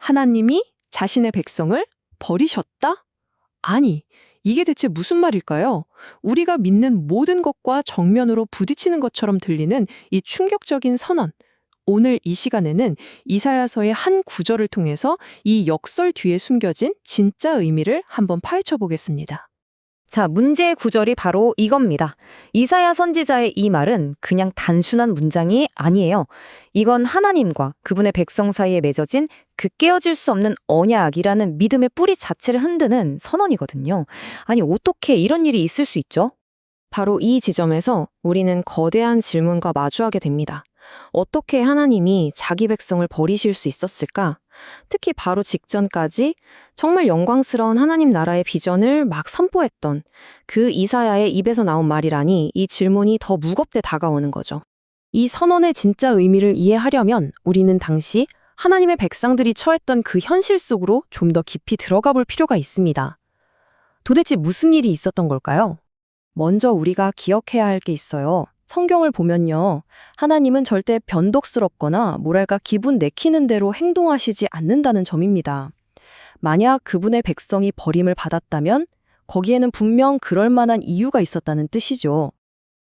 하나님이 자신의 백성을 버리셨다? 아니, 이게 대체 무슨 말일까요? 우리가 믿는 모든 것과 정면으로 부딪히는 것처럼 들리는 이 충격적인 선언. 오늘 이 시간에는 이사야서의 한 구절을 통해서 이 역설 뒤에 숨겨진 진짜 의미를 한번 파헤쳐 보겠습니다. 자, 문제의 구절이 바로 이겁니다. 이사야 선지자의 이 말은 그냥 단순한 문장이 아니에요. 이건 하나님과 그분의 백성 사이에 맺어진 그 깨어질 수 없는 언약이라는 믿음의 뿌리 자체를 흔드는 선언이거든요. 아니, 어떻게 이런 일이 있을 수 있죠? 바로 이 지점에서 우리는 거대한 질문과 마주하게 됩니다. 어떻게 하나님이 자기 백성을 버리실 수 있었을까? 특히 바로 직전까지 정말 영광스러운 하나님 나라의 비전을 막 선포했던 그 이사야의 입에서 나온 말이라니 이 질문이 더 무겁게 다가오는 거죠. 이 선언의 진짜 의미를 이해하려면 우리는 당시 하나님의 백성들이 처했던 그 현실 속으로 좀 더 깊이 들어가 볼 필요가 있습니다. 도대체 무슨 일이 있었던 걸까요? 먼저 우리가 기억해야 할 게 있어요. 성경을 보면요. 하나님은 절대 변덕스럽거나 뭐랄까 기분 내키는 대로 행동하시지 않는다는 점입니다. 만약 그분의 백성이 버림을 받았다면 거기에는 분명 그럴 만한 이유가 있었다는 뜻이죠.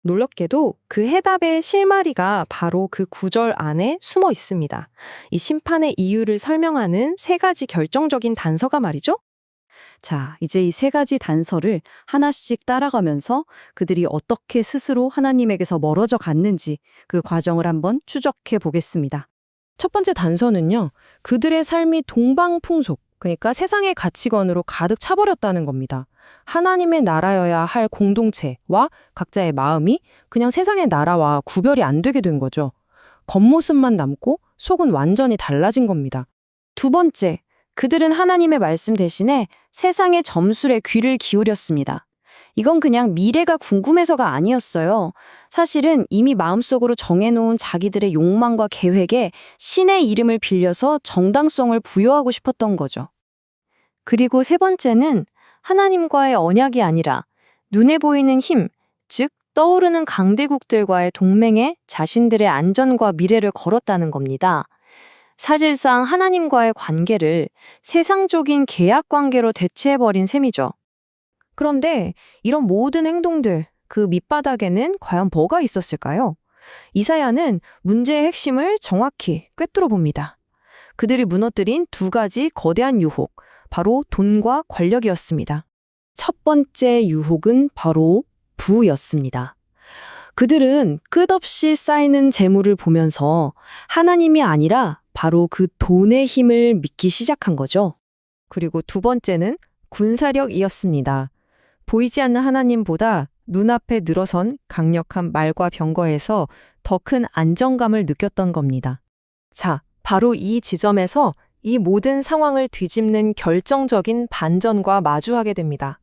놀랍게도 그 해답의 실마리가 바로 그 구절 안에 숨어 있습니다. 이 심판의 이유를 설명하는 세 가지 결정적인 단서가 말이죠. 자, 이제 이 세 가지 단서를 하나씩 따라가면서 그들이 어떻게 스스로 하나님에게서 멀어져 갔는지 그 과정을 한번 추적해 보겠습니다. 첫 번째 단서는요, 그들의 삶이 동방풍속, 그러니까 세상의 가치관으로 가득 차버렸다는 겁니다. 하나님의 나라여야 할 공동체와 각자의 마음이 그냥 세상의 나라와 구별이 안 되게 된 거죠. 겉모습만 남고 속은 완전히 달라진 겁니다. 두 번째, 그들은 하나님의 말씀 대신에 세상의 점술에 귀를 기울였습니다. 이건 그냥 미래가 궁금해서가 아니었어요. 사실은 이미 마음속으로 정해놓은 자기들의 욕망과 계획에 신의 이름을 빌려서 정당성을 부여하고 싶었던 거죠. 그리고 세 번째는 하나님과의 언약이 아니라 눈에 보이는 힘, 즉 떠오르는 강대국들과의 동맹에 자신들의 안전과 미래를 걸었다는 겁니다. 사실상 하나님과의 관계를 세상적인 계약 관계로 대체해버린 셈이죠. 그런데 이런 모든 행동들, 그 밑바닥에는 과연 뭐가 있었을까요? 이사야는 문제의 핵심을 정확히 꿰뚫어 봅니다. 그들이 무너뜨린 두 가지 거대한 유혹, 바로 돈과 권력이었습니다. 첫 번째 유혹은 바로 부였습니다. 그들은 끝없이 쌓이는 재물을 보면서 하나님이 아니라 바로 그 돈의 힘을 믿기 시작한 거죠. 그리고 두 번째는 군사력이었습니다. 보이지 않는 하나님보다 눈앞에 늘어선 강력한 말과 병거에서 더 큰 안정감을 느꼈던 겁니다. 자, 바로 이 지점에서 이 모든 상황을 뒤집는 결정적인 반전과 마주하게 됩니다.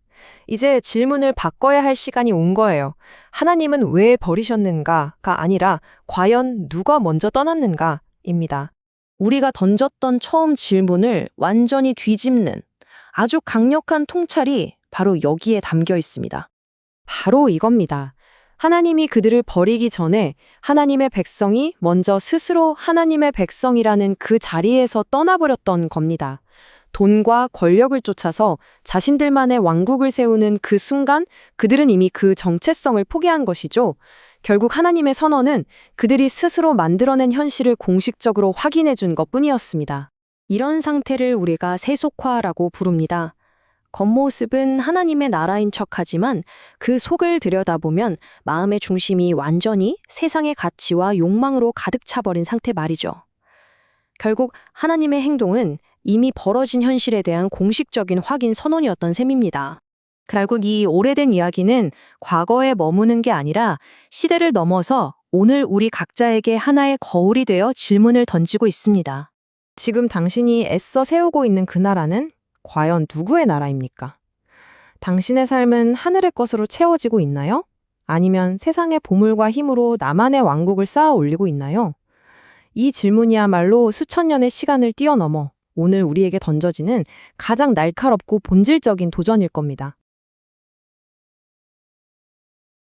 이제 질문을 바꿔야 할 시간이 온 거예요. 하나님은 왜 버리셨는가가 아니라 과연 누가 먼저 떠났는가입니다. 우리가 던졌던 처음 질문을 완전히 뒤집는 아주 강력한 통찰이 바로 여기에 담겨 있습니다. 바로 이겁니다. 하나님이 그들을 버리기 전에 하나님의 백성이 먼저 스스로 하나님의 백성이라는 그 자리에서 떠나버렸던 겁니다. 돈과 권력을 쫓아서 자신들만의 왕국을 세우는 그 순간 그들은 이미 그 정체성을 포기한 것이죠. 결국 하나님의 선언은 그들이 스스로 만들어낸 현실을 공식적으로 확인해 준 것뿐이었습니다. 이런 상태를 우리가 세속화라고 부릅니다. 겉모습은 하나님의 나라인 척하지만 그 속을 들여다보면 마음의 중심이 완전히 세상의 가치와 욕망으로 가득 차버린 상태 말이죠. 결국 하나님의 행동은 이미 벌어진 현실에 대한 공식적인 확인 선언이었던 셈입니다. 결국 이 오래된 이야기는 과거에 머무는 게 아니라 시대를 넘어서 오늘 우리 각자에게 하나의 거울이 되어 질문을 던지고 있습니다. 지금 당신이 애써 세우고 있는 그 나라는 과연 누구의 나라입니까? 당신의 삶은 하늘의 것으로 채워지고 있나요? 아니면 세상의 보물과 힘으로 나만의 왕국을 쌓아 올리고 있나요? 이 질문이야말로 수천 년의 시간을 뛰어넘어 오늘 우리에게 던져지는 가장 날카롭고 본질적인 도전일 겁니다.